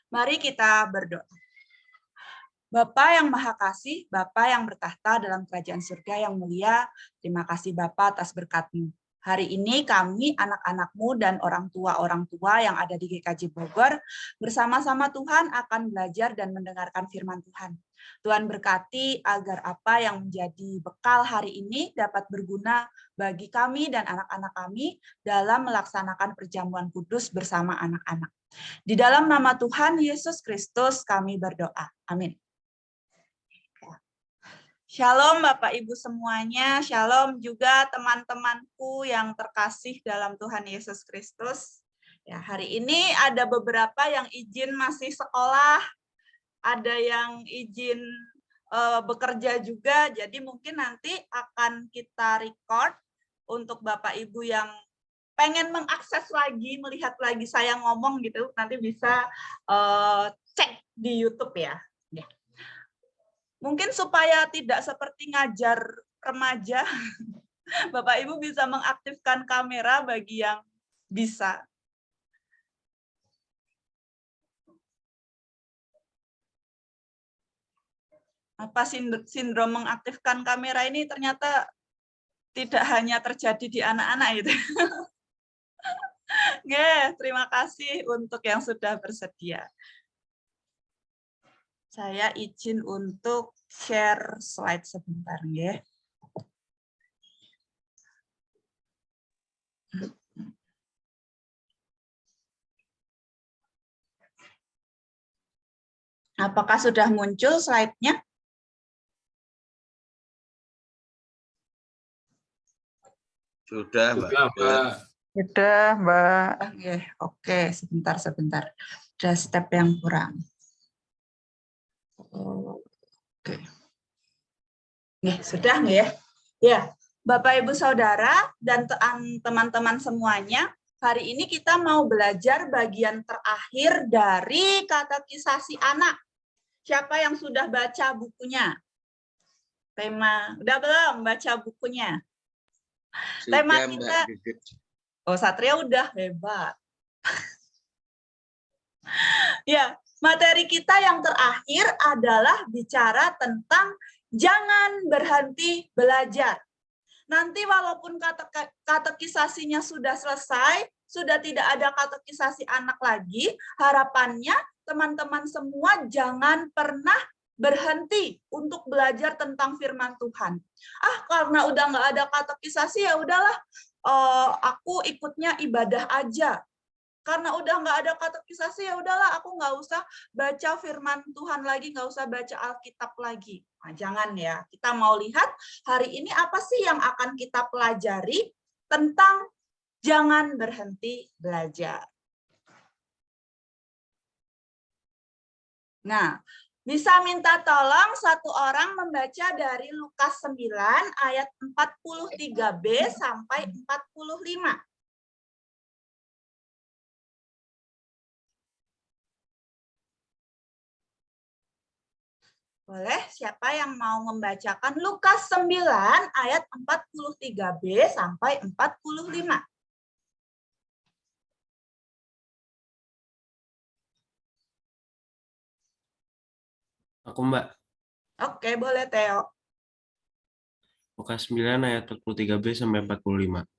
Mari kita berdoa. Bapa yang Maha Kasih, Bapa yang bertahta dalam kerajaan surga yang mulia, terima kasih Bapa atas berkat-Mu. Hari ini kami, anak-anak-Mu dan orang tua yang ada di GKJ Bogor, bersama-sama Tuhan akan belajar dan mendengarkan firman Tuhan. Tuhan berkati agar apa yang menjadi bekal hari ini dapat berguna bagi kami dan anak-anak kami dalam melaksanakan perjamuan kudus bersama anak-anak. Di dalam nama Tuhan Yesus Kristus kami berdoa. Amin. Shalom Bapak Ibu semuanya, shalom juga teman-temanku yang terkasih dalam Tuhan Yesus Kristus. Ya, hari ini ada beberapa yang izin masih sekolah, ada yang izin bekerja juga, jadi mungkin nanti akan kita record untuk Bapak Ibu yang pengen mengakses lagi, melihat lagi saya ngomong gitu, nanti bisa cek di YouTube ya. Mungkin supaya tidak seperti ngajar remaja, Bapak Ibu bisa mengaktifkan kamera bagi yang bisa. Apa sindrom mengaktifkan kamera ini ternyata tidak hanya terjadi di anak-anak itu. Terima kasih untuk yang sudah bersedia. Saya izin untuk share slide sebentar, ya. Apakah sudah muncul slide-nya? Sudah, Mbak. Sudah, Mbak. Oke, sebentar. Ada step yang kurang. Oke. Sudah nggak ya? Ya, Bapak Ibu Saudara dan teman-teman semuanya, hari ini kita mau belajar bagian terakhir dari katekisasi anak. Siapa yang sudah baca bukunya? Udah belum baca bukunya? Tema kita. Oh, Satria udah, hebat. Ya, materi kita yang terakhir adalah bicara tentang jangan berhenti belajar. Nanti walaupun katekisasinya sudah selesai, sudah tidak ada katekisasi anak lagi, harapannya teman-teman semua jangan pernah berhenti untuk belajar tentang firman Tuhan. Karena udah nggak ada katekisasi, ya udahlah, aku ikutnya ibadah aja. Karena udah nggak ada katekisasi, ya udahlah, aku nggak usah baca firman Tuhan lagi, nggak usah baca Alkitab lagi. Nah, jangan ya. Kita mau lihat hari ini apa sih yang akan kita pelajari tentang jangan berhenti belajar. Nah, bisa minta tolong satu orang membaca dari Lukas 9 ayat 43b sampai 45. Boleh, siapa yang mau membacakan Lukas 9 ayat 43b sampai 45? Aku, Mbak. Oke, boleh, Theo. Lukas 9 ayat 43b sampai 45.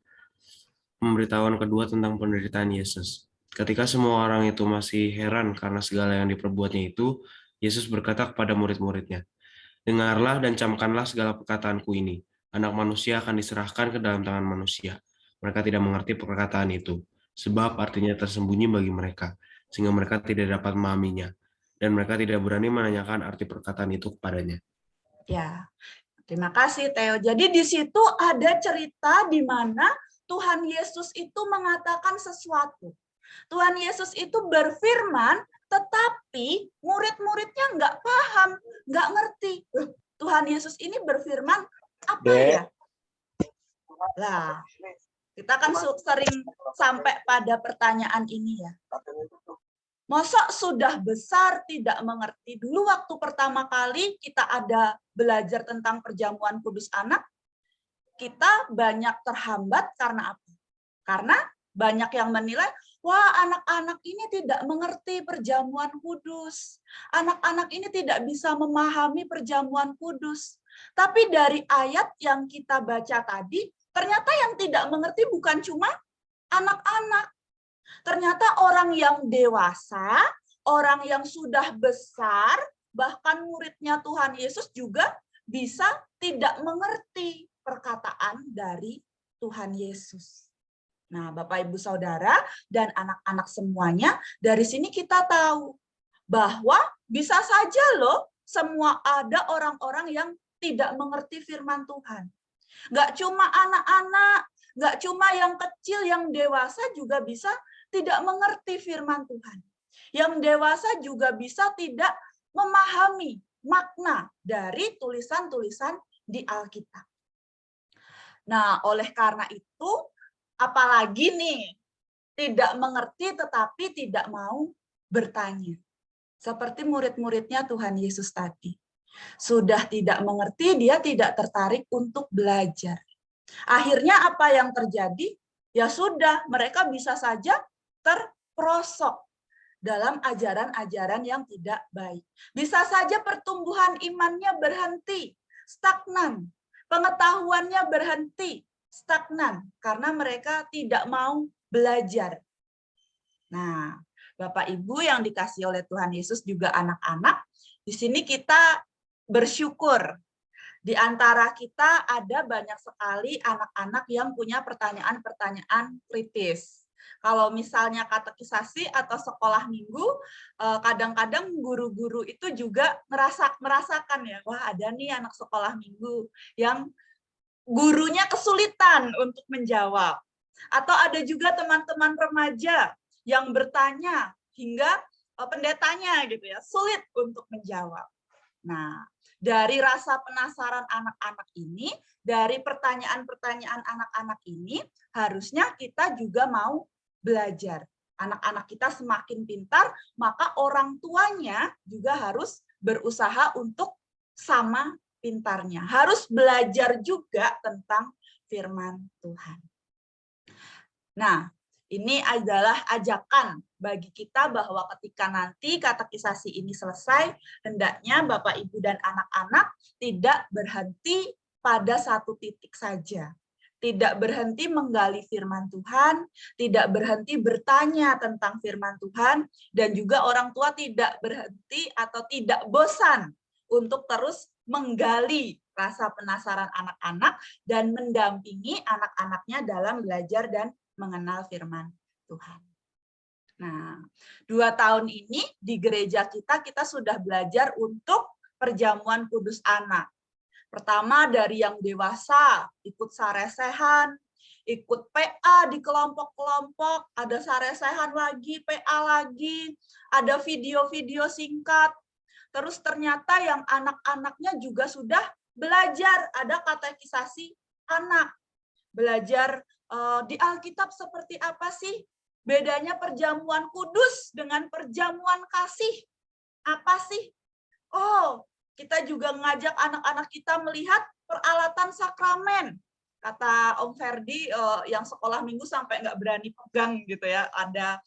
Pemberitahuan kedua tentang penderitaan Yesus. Ketika semua orang itu masih heran karena segala yang diperbuatnya itu, Yesus berkata kepada murid-muridnya, "Dengarlah dan camkanlah segala perkataanku ini. Anak manusia akan diserahkan ke dalam tangan manusia. Mereka tidak mengerti perkataan itu, sebab artinya tersembunyi bagi mereka, sehingga mereka tidak dapat memahaminya, dan mereka tidak berani menanyakan arti perkataan itu kepadanya." Ya, terima kasih, Theo. Jadi di situ ada cerita di mana Tuhan Yesus itu mengatakan sesuatu. Tuhan Yesus itu berfirman, tetapi murid-muridnya nggak paham, nggak ngerti. Tuhan Yesus ini berfirman apa ya? Lah, kita kan sering sampai pada pertanyaan ini ya. Masa sudah besar tidak mengerti? Dulu waktu pertama kali kita ada belajar tentang perjamuan kudus anak, kita banyak terhambat karena apa? Karena banyak yang menilai, wah, anak-anak ini tidak mengerti perjamuan kudus. Anak-anak ini tidak bisa memahami perjamuan kudus. Tapi dari ayat yang kita baca tadi, ternyata yang tidak mengerti bukan cuma anak-anak. Ternyata orang yang dewasa, orang yang sudah besar, bahkan muridnya Tuhan Yesus juga bisa tidak mengerti perkataan dari Tuhan Yesus. Nah, Bapak, Ibu, Saudara, dan anak-anak semuanya, dari sini kita tahu bahwa bisa saja loh semua ada orang-orang yang tidak mengerti firman Tuhan. Nggak cuma anak-anak, nggak cuma yang kecil, yang dewasa juga bisa tidak mengerti firman Tuhan. Yang dewasa juga bisa tidak memahami makna dari tulisan-tulisan di Alkitab. Nah, oleh karena itu, apalagi nih, tidak mengerti tetapi tidak mau bertanya. Seperti murid-muridnya Tuhan Yesus tadi. Sudah tidak mengerti, dia tidak tertarik untuk belajar. Akhirnya apa yang terjadi? Ya sudah, mereka bisa saja terperosok dalam ajaran-ajaran yang tidak baik. Bisa saja pertumbuhan imannya berhenti, stagnan. Pengetahuannya berhenti, stagnan, karena mereka tidak mau belajar. Nah, Bapak Ibu yang dikasihi oleh Tuhan Yesus juga anak-anak, di sini kita bersyukur. Di antara kita ada banyak sekali anak-anak yang punya pertanyaan-pertanyaan kritis. Kalau misalnya katekisasi atau sekolah minggu, kadang-kadang guru-guru itu juga merasakan ya, wah ada nih anak sekolah minggu yang gurunya kesulitan untuk menjawab. Atau ada juga teman-teman remaja yang bertanya hingga pendetanya gitu ya, sulit untuk menjawab. Nah, dari rasa penasaran anak-anak ini, dari pertanyaan-pertanyaan anak-anak ini, harusnya kita juga mau belajar. Anak-anak kita semakin pintar, maka orang tuanya juga harus berusaha untuk sama pintarnya. Harus belajar juga tentang firman Tuhan. Nah, ini adalah ajakan bagi kita bahwa ketika nanti katekisasi ini selesai, hendaknya Bapak, Ibu, dan anak-anak tidak berhenti pada satu titik saja. Tidak berhenti menggali firman Tuhan, tidak berhenti bertanya tentang firman Tuhan, dan juga orang tua tidak berhenti atau tidak bosan untuk terus menggali rasa penasaran anak-anak dan mendampingi anak-anaknya dalam belajar dan mengenal firman Tuhan. Nah, 2 tahun ini di gereja kita sudah belajar untuk perjamuan kudus anak. Pertama dari yang dewasa, ikut saresehan, ikut PA di kelompok-kelompok, ada saresehan lagi, PA lagi, ada video-video singkat. Terus ternyata yang anak-anaknya juga sudah belajar, ada katekisasi anak. Belajar di Alkitab seperti apa sih? Bedanya perjamuan kudus dengan perjamuan kasih. Apa sih? Oh, kita juga ngajak anak-anak kita melihat peralatan sakramen. Kata Om Ferdi yang sekolah minggu sampai nggak berani pegang gitu ya. Ada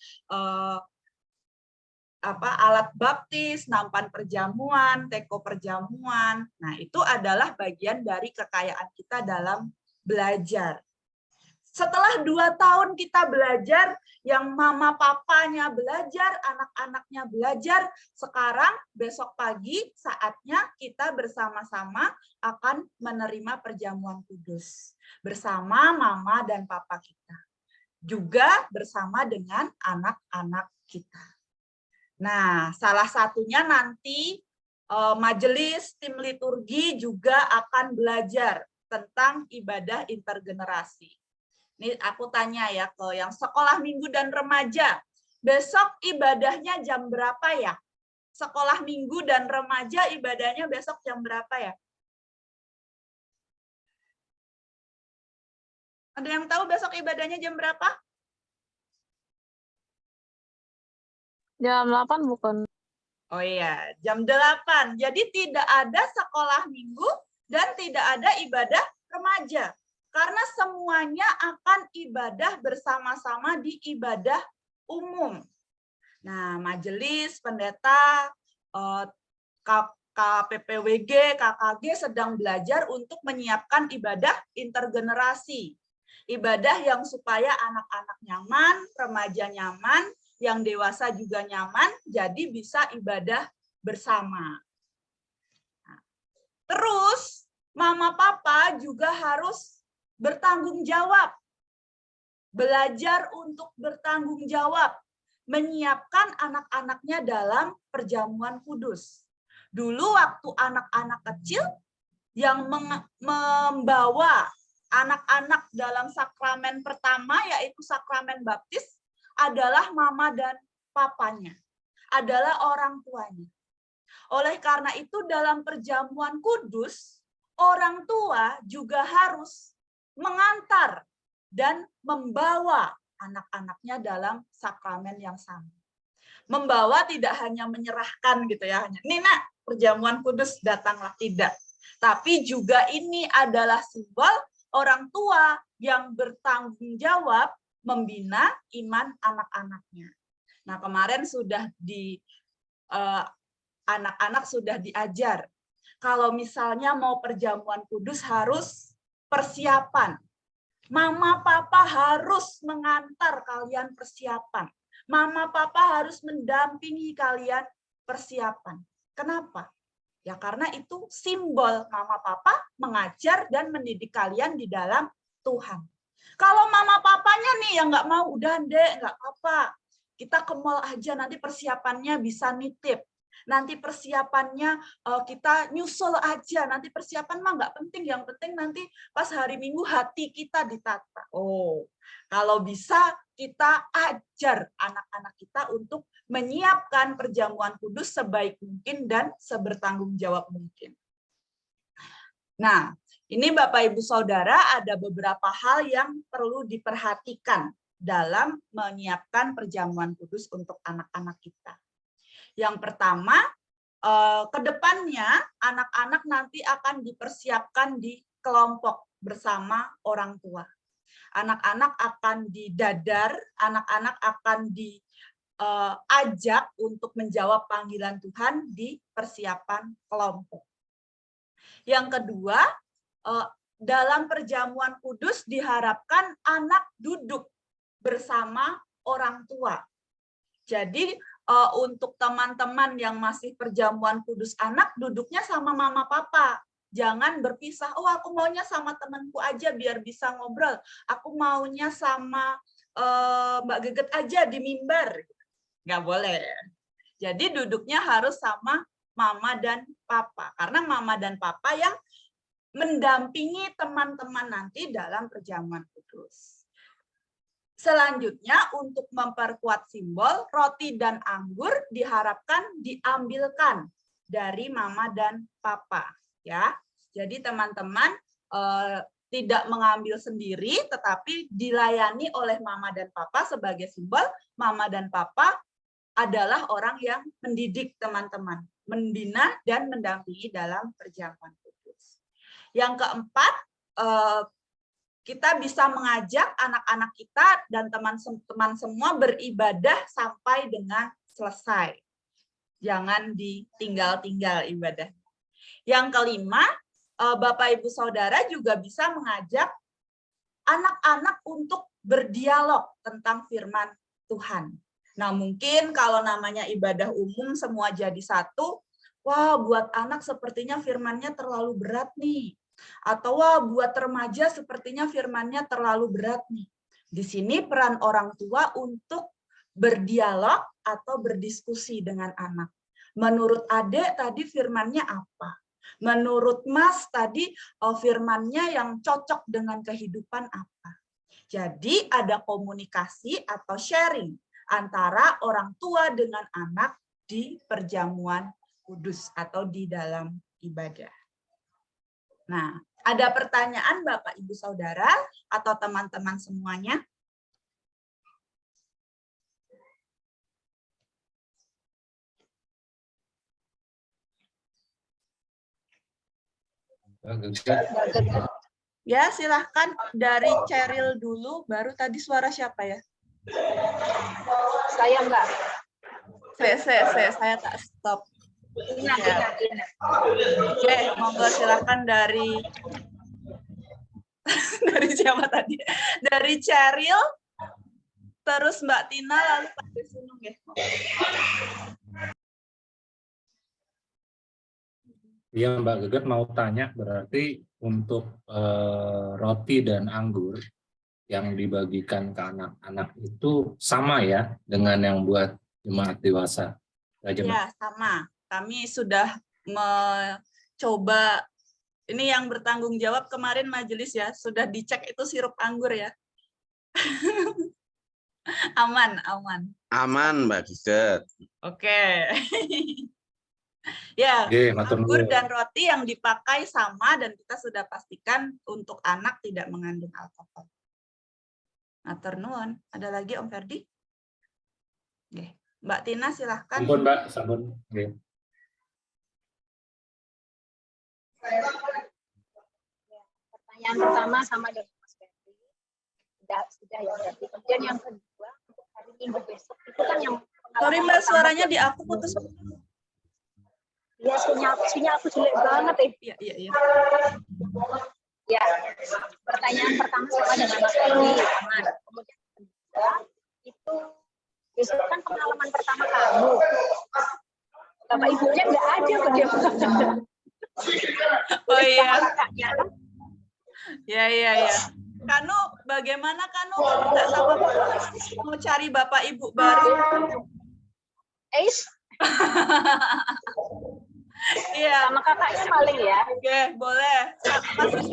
alat baptis, nampan perjamuan, teko perjamuan. Nah, itu adalah bagian dari kekayaan kita dalam belajar. Setelah 2 tahun kita belajar, yang mama papanya belajar, anak-anaknya belajar, sekarang besok pagi saatnya kita bersama-sama akan menerima perjamuan kudus. Bersama mama dan papa kita. Juga bersama dengan anak-anak kita. Nah, salah satunya nanti majelis tim liturgi juga akan belajar tentang ibadah intergenerasi. Ini aku tanya ya ke yang sekolah minggu dan remaja. Besok ibadahnya jam berapa ya? Sekolah minggu dan remaja ibadahnya besok jam berapa ya? Ada yang tahu besok ibadahnya jam berapa? Jam 8 bukan? Oh iya, jam 8. Jadi tidak ada sekolah minggu dan tidak ada ibadah remaja. Karena semuanya akan ibadah bersama-sama di ibadah umum. Nah, majelis, pendeta, KPPWG, KKG sedang belajar untuk menyiapkan ibadah intergenerasi. Ibadah yang supaya anak-anak nyaman, remaja nyaman, yang dewasa juga nyaman, jadi bisa ibadah bersama. Nah, terus, mama papa juga harus bertanggung jawab. Belajar untuk bertanggung jawab. Menyiapkan anak-anaknya dalam perjamuan kudus. Dulu waktu anak-anak kecil yang membawa anak-anak dalam sakramen pertama, yaitu sakramen baptis, adalah mama dan papanya, adalah orang tuanya. Oleh karena itu dalam perjamuan kudus, orang tua juga harus mengantar dan membawa anak-anaknya dalam sakramen yang sama. Membawa tidak hanya menyerahkan gitu ya, hanya ini nak perjamuan kudus datanglah, tidak. Tapi juga ini adalah simbol orang tua yang bertanggung jawab membina iman anak-anaknya. Nah, kemarin sudah anak-anak sudah diajar. Kalau misalnya mau perjamuan kudus harus persiapan. Mama papa harus mengantar kalian persiapan. Mama papa harus mendampingi kalian persiapan. Kenapa? Ya karena itu simbol mama papa mengajar dan mendidik kalian di dalam Tuhan. Kalau mama papanya nih yang nggak mau, udah dek, nggak apa-apa. Kita ke mall aja, nanti persiapannya bisa nitip. Nanti persiapannya kita nyusul aja. Nanti persiapan mah nggak penting. Yang penting nanti pas hari Minggu hati kita ditata. Oh, kalau bisa kita ajar anak-anak kita untuk menyiapkan perjamuan kudus sebaik mungkin dan sebertanggung jawab mungkin. Nah, ini Bapak Ibu Saudara ada beberapa hal yang perlu diperhatikan dalam menyiapkan perjamuan kudus untuk anak-anak kita. Yang pertama, ke depannya anak-anak nanti akan dipersiapkan di kelompok bersama orang tua. Anak-anak akan didadar, anak-anak akan diajak untuk menjawab panggilan Tuhan di persiapan kelompok. Yang kedua, dalam perjamuan kudus diharapkan anak duduk bersama orang tua. Jadi untuk teman-teman yang masih perjamuan kudus anak, duduknya sama mama papa. Jangan berpisah, oh aku maunya sama temanku aja biar bisa ngobrol. Aku maunya sama Mbak Geget aja di mimbar. Nggak boleh. Jadi duduknya harus sama mama dan papa. Karena mama dan papa yang mendampingi teman-teman nanti dalam perjamuan kudus. Selanjutnya, untuk memperkuat simbol, roti dan anggur diharapkan diambilkan dari mama dan papa. Ya, jadi teman-teman tidak mengambil sendiri, tetapi dilayani oleh mama dan papa sebagai simbol. Mama dan papa adalah orang yang mendidik teman-teman, membina dan mendampingi dalam perjamuan kudus. Yang keempat, kita bisa mengajak anak-anak kita dan teman-teman semua beribadah sampai dengan selesai. Jangan ditinggal-tinggal ibadah. Yang kelima, Bapak Ibu Saudara juga bisa mengajak anak-anak untuk berdialog tentang firman Tuhan. Nah, mungkin kalau namanya ibadah umum semua jadi satu, wah buat anak sepertinya firmannya terlalu berat nih. Atau wah buat remaja sepertinya firmannya terlalu berat nih. Di sini peran orang tua untuk berdialog atau berdiskusi dengan anak. Menurut Adek tadi firmannya apa? Menurut Mas tadi firmannya yang cocok dengan kehidupan apa? Jadi ada komunikasi atau sharing antara orang tua dengan anak di perjamuan kudus atau di dalam ibadah. Nah, ada pertanyaan Bapak Ibu Saudara atau teman-teman semuanya? Ya, silahkan dari Cheryl dulu, baru tadi suara siapa ya? Saya Mbak. Saya tak stop. Ingat. Oke, monggo silakan dari dari siapa tadi? Dari Cheryl, terus Mbak Tina, lalu Pak Desunung ya. Iya Mbak Geget mau tanya, berarti untuk roti dan anggur yang dibagikan ke anak-anak itu sama ya dengan yang buat jemaat dewasa? Ya, sama. Kami sudah mencoba, ini yang bertanggung jawab kemarin majelis ya, sudah dicek itu sirup anggur ya. Aman. Aman, Mbak Giget. Oke. Ya, anggur dan roti yang dipakai sama dan kita sudah pastikan untuk anak tidak mengandung alkohol. Matur nuwun. Ada lagi Om Ferdi? Oke. Mbak Tina silahkan. Sampun Mbak, sampun. Oke. Pertanyaan pertama sama dengan Mas Ferdi. Sudah ya berarti. Kemudian yang kedua untuk hari Minggu besok itu kan yang Sorry Mbak, suaranya di aku putus. Iya, sinyal aku jelek banget ya. Iya. Ya, pertanyaan pertama sama dengan Mas Ferdi, aman. Kemudian kedua, itu besok kan pengalaman pertama kamu. Bapak ibunya nggak ada bagaimana? Oh iya. Ya. Kanu, bagaimana Kanu? Nggak sama mau cari bapak ibu baru? Iya. Sama kakaknya paling ya. Oke, boleh. Masih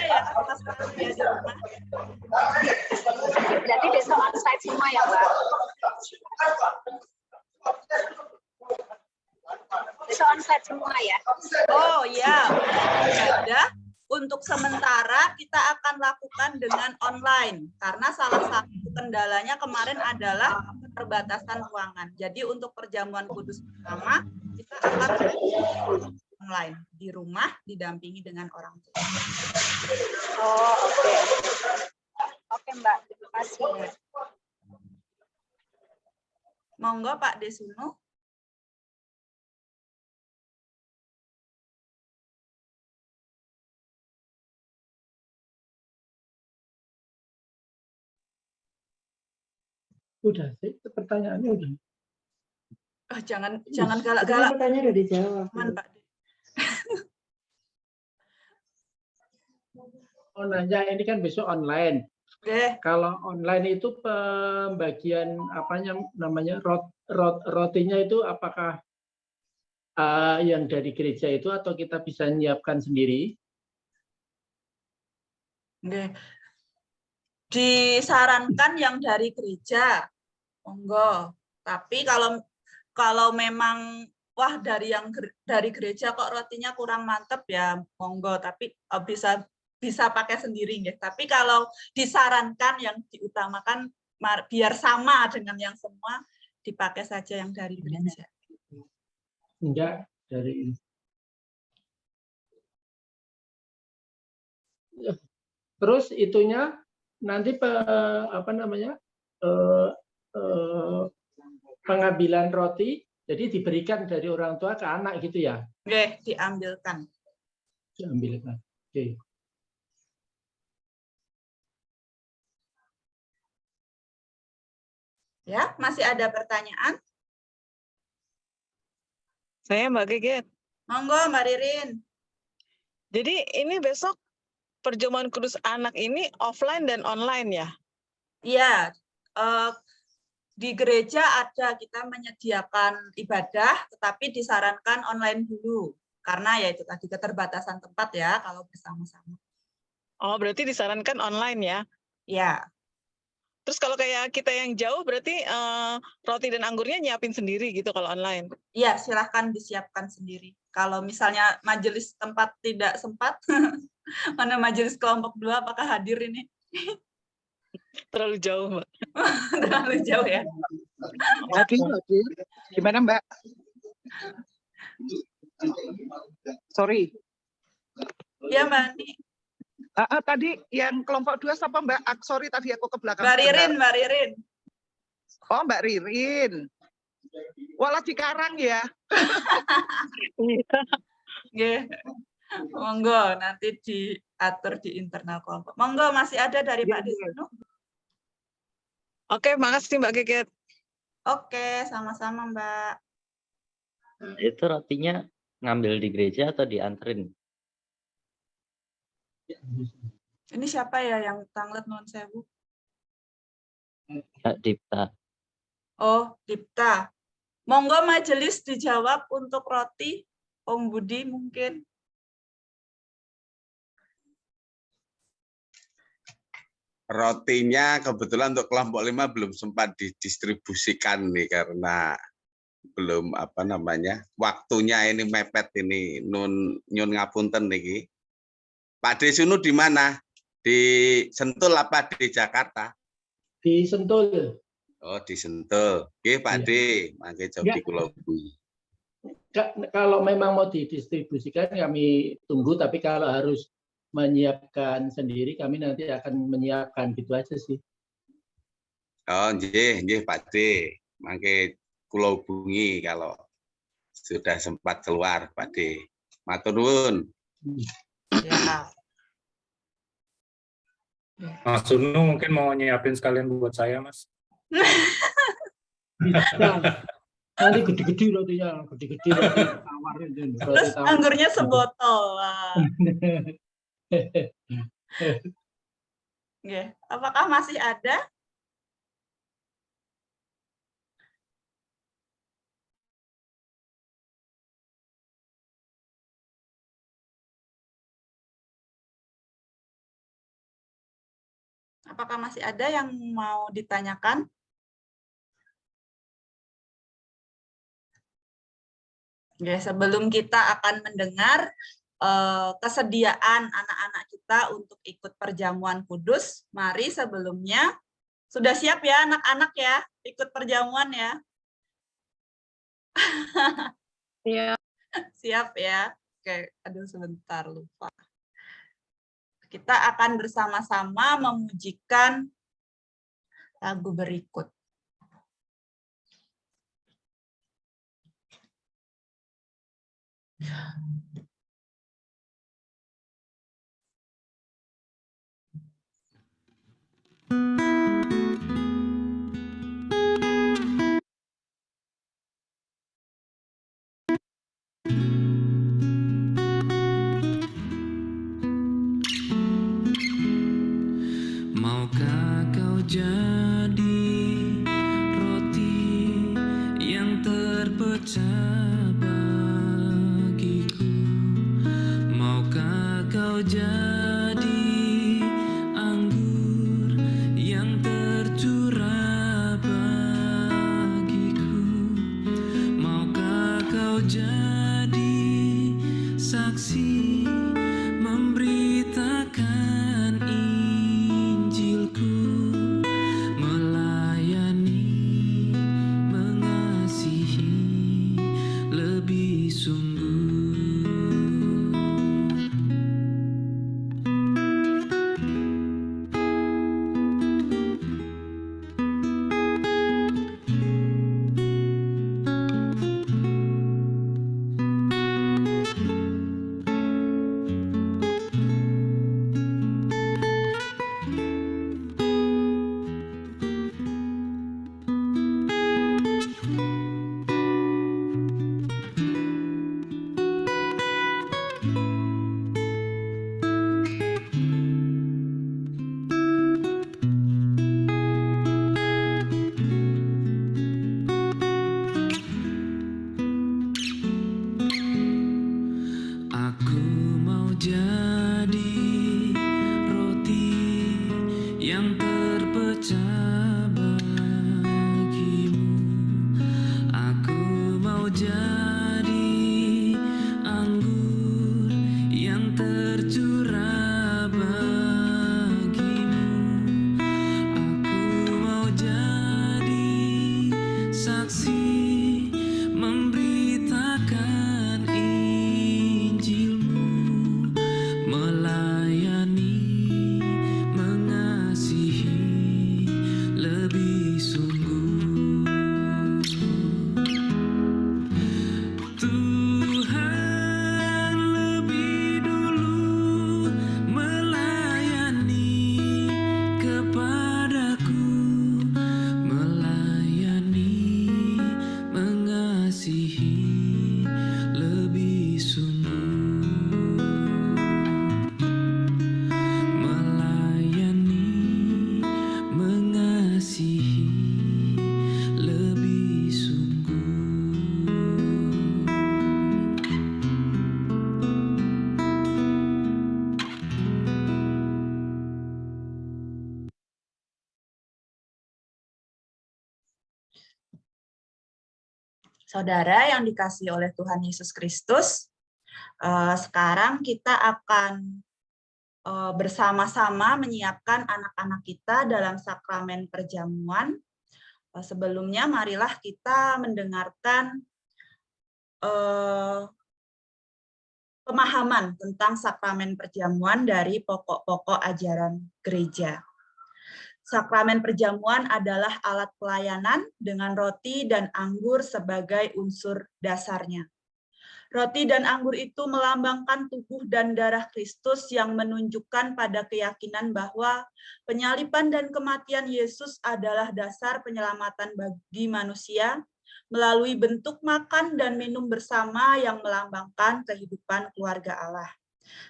ya, Mas di rumah. Jadi besok onsite semua ya, Mbak? Besok onsite semua ya? Oh ya, ada. Untuk sementara kita akan lakukan dengan online karena salah satu kendalanya kemarin adalah keterbatasan ruangan. Jadi untuk perjamuan kudus pertama kita akan online di rumah didampingi dengan orang tua. Oh, oke. Oke, Mbak. Terima kasih. Monggo Pak Desuno. Udah sih, pertanyaannya udah. Oh, jangan galak-galak. Pertanyaan udah dijawab. Aman, Pak. Oh, nanya ini kan besok online. Oke. Kalau online itu pembagian namanya rotinya itu apakah yang dari gereja itu atau kita bisa menyiapkan sendiri? Oke. Disarankan yang dari gereja, monggo. Tapi kalau memang dari gereja kok rotinya kurang mantep ya monggo. Tapi bisa pakai sendiri ya. Tapi kalau disarankan yang diutamakan biar sama dengan yang semua dipakai saja yang dari gereja. Enggak dari ini. Terus itunya nanti pengambilan roti jadi diberikan dari orang tua ke anak gitu ya? Oke, diambilkan. Diambilkan. Oke. Ya, masih ada pertanyaan? Saya Mbak Geget. Monggo Mbak Ririn. Jadi ini besok perjamuan kudus anak ini offline dan online ya? Iya, di gereja ada kita menyediakan ibadah, tetapi disarankan online dulu. Karena ya itu tadi keterbatasan tempat ya kalau bersama-sama. Oh, berarti disarankan online ya? Ya. Terus kalau kayak kita yang jauh berarti roti dan anggurnya nyiapin sendiri gitu kalau online? Iya, silahkan disiapkan sendiri. Kalau misalnya majelis tempat tidak sempat, mana majelis kelompok 2 apakah hadir ini? Terlalu jauh, Mbak. Terlalu jauh ya. Hadir. Gimana, Mbak? Sorry. Ya, Mbak Ani. Tadi yang kelompok 2 siapa, Mbak? Sorry, tadi aku ke belakang. Mbak Ririn. Oh, Mbak Ririn. Walah Cikarang ya. Nggih. Monggo nanti diatur di internal kelompok. Monggo masih ada dari Pak Desnu. Oke, makasih Mbak Geket. Oke, sama-sama Mbak. Itu rotinya ngambil di gereja atau dianterin? Ini siapa ya yang tanglet nuwun sewu? Kak Dipta. Oh, Dipta. Monggo majelis dijawab untuk roti. Om Budi mungkin. Rotinya kebetulan untuk kelompok 5 belum sempat didistribusikan nih karena belum waktunya ini mepet ini nyun ngapunten niki. Pak Desunu di mana? Di Sentul apa di Jakarta? Di Sentul. Oh, di Sentul. Oke, Pak De, mangke cobi kula hubungi. Kalau memang mau didistribusikan kami tunggu, tapi kalau harus menyiapkan sendiri kami nanti akan menyiapkan, gitu aja sih. Oh, nggih Pak De. Mangke kula hubungi kalau sudah sempat keluar, Pak De. Matur nuwun. Ya. Mas Sunu mungkin mau nyiapin sekalian buat saya, Mas. Nanti gede-gede rotinya, gede-gede roti tawar itu. Terus anggurnya sebotol. Nggih, apakah masih ada? Apakah masih ada yang mau ditanyakan? Ya, sebelum kita akan mendengar kesediaan anak-anak kita untuk ikut perjamuan kudus, mari sebelumnya, sudah siap ya anak-anak ya, ikut perjamuan ya? Iya. Siap ya? Oke, aduh sebentar lupa. Kita akan bersama-sama memujikan lagu berikut. Maukah kau jadi roti yang terpecah bagiku? Maukah kau jadi anggur yang tercurah bagiku? Maukah kau jadi saksi memberitakan Injilku, melayani, mengasihi lebih sungguh. Aku mau jadi roti yang terpecah bagimu. Aku mau jadi anggur yang tercurah bagimu. Aku mau jadi saksi memberitakan Injilmu, melayani, mengasihi lebih sungguh. Saudara yang dikasihi oleh Tuhan Yesus Kristus, sekarang kita akan bersama-sama menyiapkan anak-anak kita dalam sakramen perjamuan. Sebelumnya marilah kita mendengarkan pemahaman tentang sakramen perjamuan dari pokok-pokok ajaran gereja. Sakramen perjamuan adalah alat pelayanan dengan roti dan anggur sebagai unsur dasarnya. Roti dan anggur itu melambangkan tubuh dan darah Kristus yang menunjukkan pada keyakinan bahwa penyaliban dan kematian Yesus adalah dasar penyelamatan bagi manusia melalui bentuk makan dan minum bersama yang melambangkan kehidupan keluarga Allah.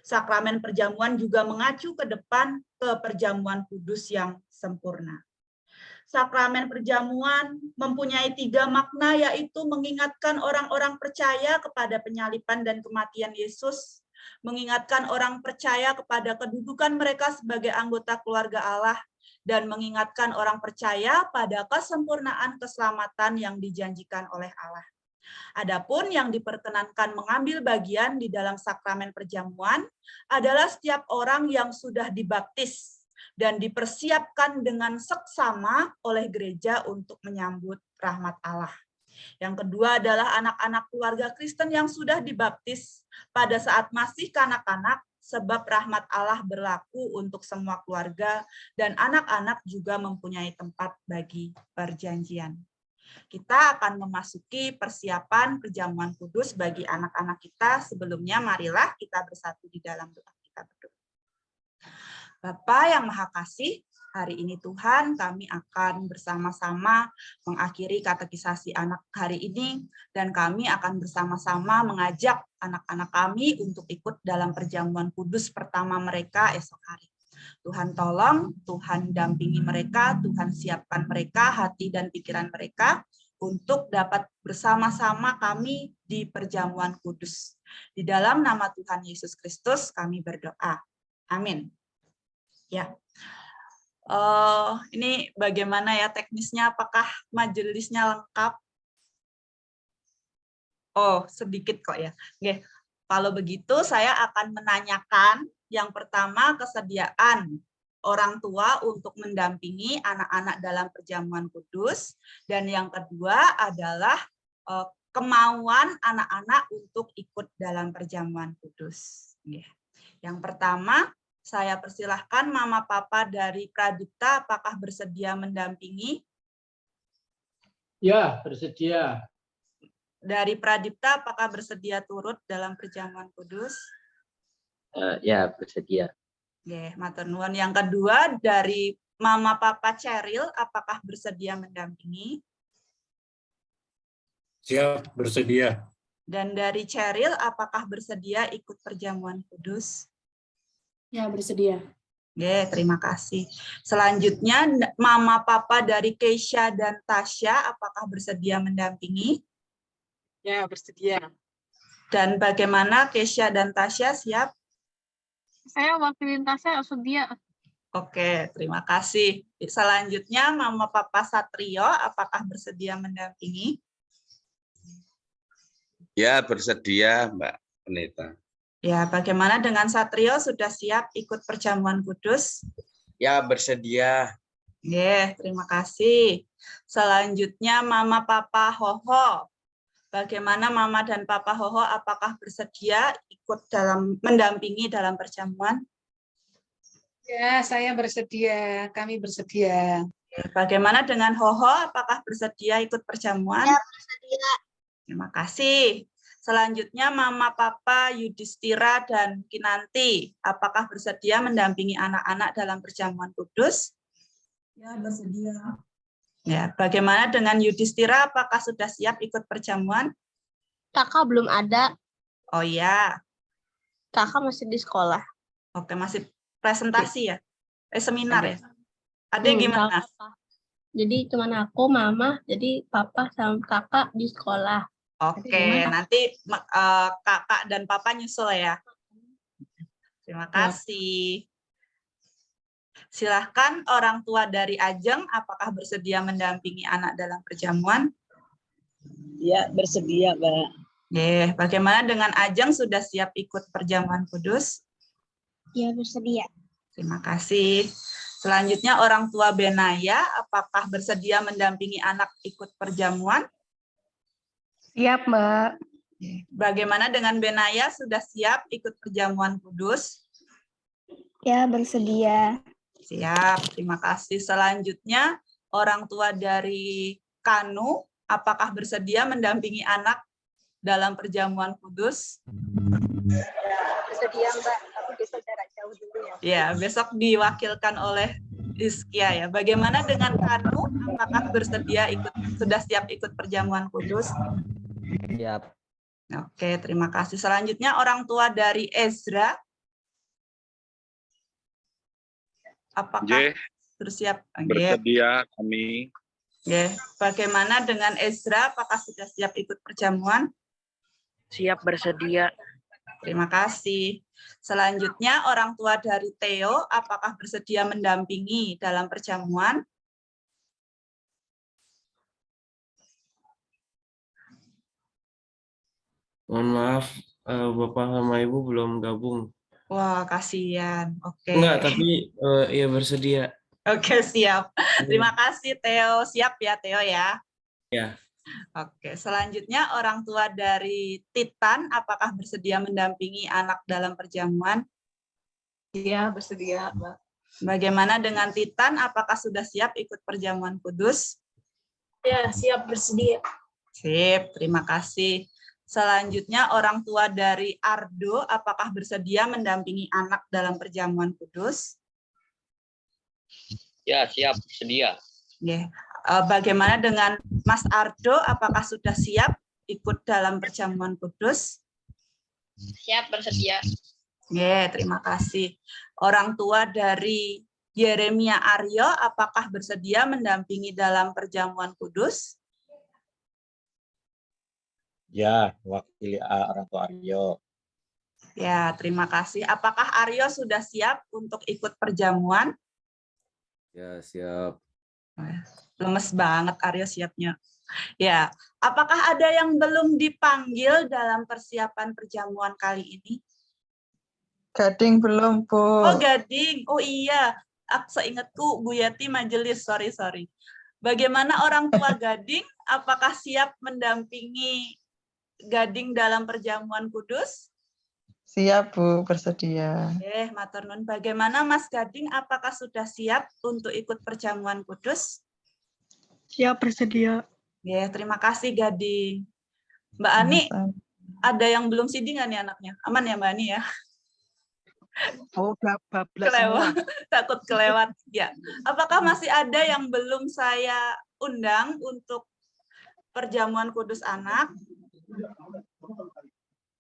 Sakramen perjamuan juga mengacu ke depan ke perjamuan kudus yang sempurna. Sakramen perjamuan mempunyai 3 makna, yaitu mengingatkan orang-orang percaya kepada penyaliban dan kematian Yesus, mengingatkan orang percaya kepada kedudukan mereka sebagai anggota keluarga Allah, dan mengingatkan orang percaya pada kesempurnaan keselamatan yang dijanjikan oleh Allah. Adapun yang diperkenankan mengambil bagian di dalam sakramen perjamuan adalah setiap orang yang sudah dibaptis dan dipersiapkan dengan seksama oleh gereja untuk menyambut rahmat Allah. Yang kedua adalah anak-anak keluarga Kristen yang sudah dibaptis pada saat masih kanak-kanak, sebab rahmat Allah berlaku untuk semua keluarga dan anak-anak juga mempunyai tempat bagi perjanjian. Kita akan memasuki persiapan perjamuan kudus bagi anak-anak kita. Sebelumnya marilah kita bersatu di dalam doa kita berdoa. Bapa yang Maha Kasih, hari ini Tuhan kami akan bersama-sama mengakhiri katekisasi anak hari ini, dan kami akan bersama-sama mengajak anak-anak kami untuk ikut dalam perjamuan kudus pertama mereka esok hari. Tuhan tolong, Tuhan dampingi mereka, Tuhan siapkan mereka, hati dan pikiran mereka, untuk dapat bersama-sama kami di perjamuan kudus. Di dalam nama Tuhan Yesus Kristus kami berdoa. Amin. Ya, ini bagaimana ya teknisnya? Apakah majelisnya lengkap? Oh, sedikit kok ya. Oke, kalau begitu saya akan menanyakan yang pertama kesediaan orang tua untuk mendampingi anak-anak dalam perjamuan kudus, dan yang kedua adalah kemauan anak-anak untuk ikut dalam perjamuan kudus. Yang pertama, saya persilahkan Mama Papa dari Pradipta, apakah bersedia mendampingi? Ya, bersedia. Dari Pradipta, apakah bersedia turut dalam perjamuan kudus? Ya, bersedia. Oke, matur nuwun. Yang kedua dari Mama Papa Ceril, apakah bersedia mendampingi? Siap, bersedia. Dan dari Ceril, apakah bersedia ikut perjamuan kudus? Ya, bersedia. Oke, terima kasih. Selanjutnya, Mama Papa dari Keisha dan Tasya, apakah bersedia mendampingi? Ya, bersedia. Dan bagaimana Keisha dan Tasya, siap? Saya wakilin Tasya sedia. Oke, terima kasih. Selanjutnya, Mama Papa Satrio, apakah bersedia mendampingi? Ya, bersedia, Mbak Pendeta. Ya, bagaimana dengan Satrio, sudah siap ikut perjamuan kudus? Ya, bersedia. Terima kasih. Selanjutnya, Mama Papa Hoho. Bagaimana Mama dan Papa Hoho, apakah bersedia ikut dalam mendampingi dalam perjamuan? Ya, saya bersedia. Kami bersedia. Bagaimana dengan Hoho, apakah bersedia ikut perjamuan? Ya, bersedia. Terima kasih. Selanjutnya Mama Papa Yudhistira dan Kinanti, apakah bersedia mendampingi anak-anak dalam perjamuan kudus? Ya, bersedia. Ya, bagaimana dengan Yudhistira, apakah sudah siap ikut perjamuan? Kakak belum ada. Oh ya. Kakak masih di sekolah. Oke, masih presentasi ya? Seminar ya? Ada gimana? Jadi cuman aku, Mama, jadi Papa sama Kakak di sekolah. Oke, nanti Kakak dan Papa nyusul ya. Terima kasih. Silahkan orang tua dari Ajeng, apakah bersedia mendampingi anak dalam perjamuan? Ya, bersedia, Mbak. Bagaimana dengan Ajeng, sudah siap ikut perjamuan kudus? Ya, bersedia. Terima kasih. Selanjutnya orang tua Benaya, apakah bersedia mendampingi anak ikut perjamuan? Siap, Mbak. Bagaimana dengan Benaya, sudah siap ikut perjamuan kudus? Ya, bersedia. Siap, terima kasih. Selanjutnya orang tua dari Kanu, apakah bersedia mendampingi anak dalam perjamuan kudus? Bersedia, Mbak, tapi besok jarak jauh dulu ya. Ya, besok diwakilkan oleh Iskia ya. Bagaimana dengan Kanu? Apakah bersedia sudah siap ikut perjamuan kudus? Siap. Oke, terima kasih. Selanjutnya orang tua dari Ezra. Apakah bersiap? Bersedia kami. Bagaimana dengan Ezra? Apakah sudah siap ikut perjamuan? Siap, bersedia. Terima kasih. Selanjutnya orang tua dari Theo, apakah bersedia mendampingi dalam perjamuan? Mohon maaf, Bapak sama Ibu belum gabung. Wah, kasihan. Oke. Enggak, tapi ya bersedia. Oke, siap. Terima kasih, Theo. Siap ya, Theo ya? Ya. Oke, selanjutnya orang tua dari Titan, apakah bersedia mendampingi anak dalam perjamuan? Iya, bersedia, Mbak. Bagaimana dengan Titan, apakah sudah siap ikut perjamuan kudus? Ya, siap, bersedia. Sip, terima kasih. Selanjutnya orang tua dari Ardo, apakah bersedia mendampingi anak dalam perjamuan kudus? Ya, siap, sedia. Bagaimana dengan Mas Ardo, apakah sudah siap ikut dalam perjamuan kudus? Siap, bersedia. Terima kasih. Orang tua dari Yeremia Aryo, apakah bersedia mendampingi dalam perjamuan kudus? Ya, wakili orang tua Aryo. Ya, terima kasih. Apakah Aryo sudah siap untuk ikut perjamuan? Ya, siap. Lemes banget Aryo siapnya. Ya, apakah ada yang belum dipanggil dalam persiapan perjamuan kali ini? Gading belum, Bu. Oh, Gading. Oh iya, seingatku Bu Yati majelis, sorry. Bagaimana orang tua Gading? Apakah siap mendampingi Gading dalam perjamuan kudus? Siap, Bu, bersedia. Matur nuwun. Bagaimana Mas Gading? Apakah sudah siap untuk ikut perjamuan kudus? Siap, bersedia. Terima kasih Gading. Mbak Ani, ada yang belum siding nggak nih anaknya? Aman ya Mbak Ani ya? Oh, bablas semua. Takut kelewat. Ya. Apakah masih ada yang belum saya undang untuk perjamuan kudus anak?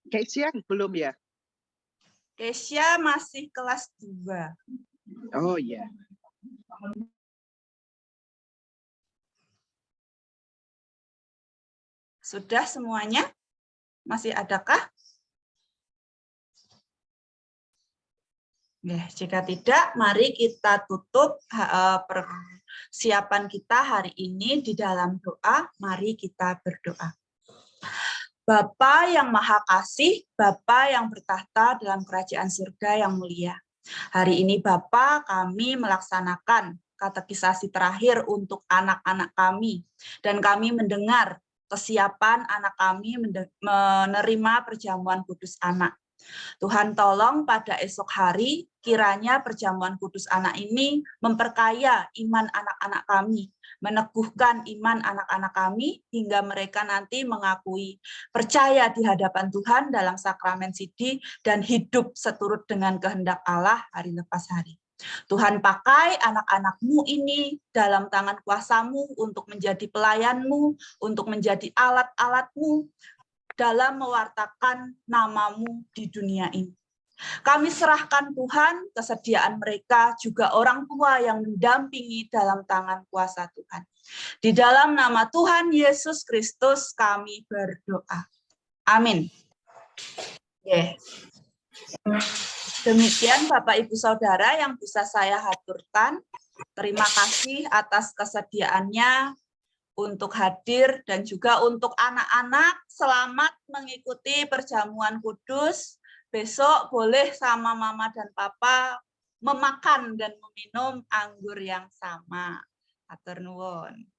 Keisha belum ya? Keisha masih kelas 2. Oh iya. Sudah semuanya? Masih adakah? Jika tidak, mari kita tutup persiapan kita hari ini di dalam doa. Mari kita berdoa. Bapa yang Maha Kasih, Bapa yang bertahta dalam kerajaan surga yang mulia. Hari ini Bapa, kami melaksanakan katekisasi terakhir untuk anak-anak kami. Dan kami mendengar kesiapan anak kami menerima perjamuan kudus anak. Tuhan tolong pada esok hari, kiranya perjamuan kudus anak ini memperkaya iman anak-anak kami, meneguhkan iman anak-anak kami, hingga mereka nanti mengakui percaya di hadapan Tuhan dalam sakramen sidi dan hidup seturut dengan kehendak Allah hari lepas hari. Tuhan pakai anak-anak-Mu ini dalam tangan kuasa-Mu untuk menjadi pelayan-Mu, untuk menjadi alat-alat-Mu, dalam mewartakan nama-Mu di dunia ini. Kami serahkan Tuhan kesediaan mereka, juga orang tua yang mendampingi dalam tangan kuasa Tuhan. Di dalam nama Tuhan Yesus Kristus kami berdoa. Amin. Demikian Bapak Ibu Saudara yang bisa saya haturkan. Terima kasih atas kesediaannya untuk hadir dan juga untuk anak-anak selamat mengikuti perjamuan kudus. Besok boleh sama mama dan papa memakan dan meminum anggur yang sama. Hatur nuwun.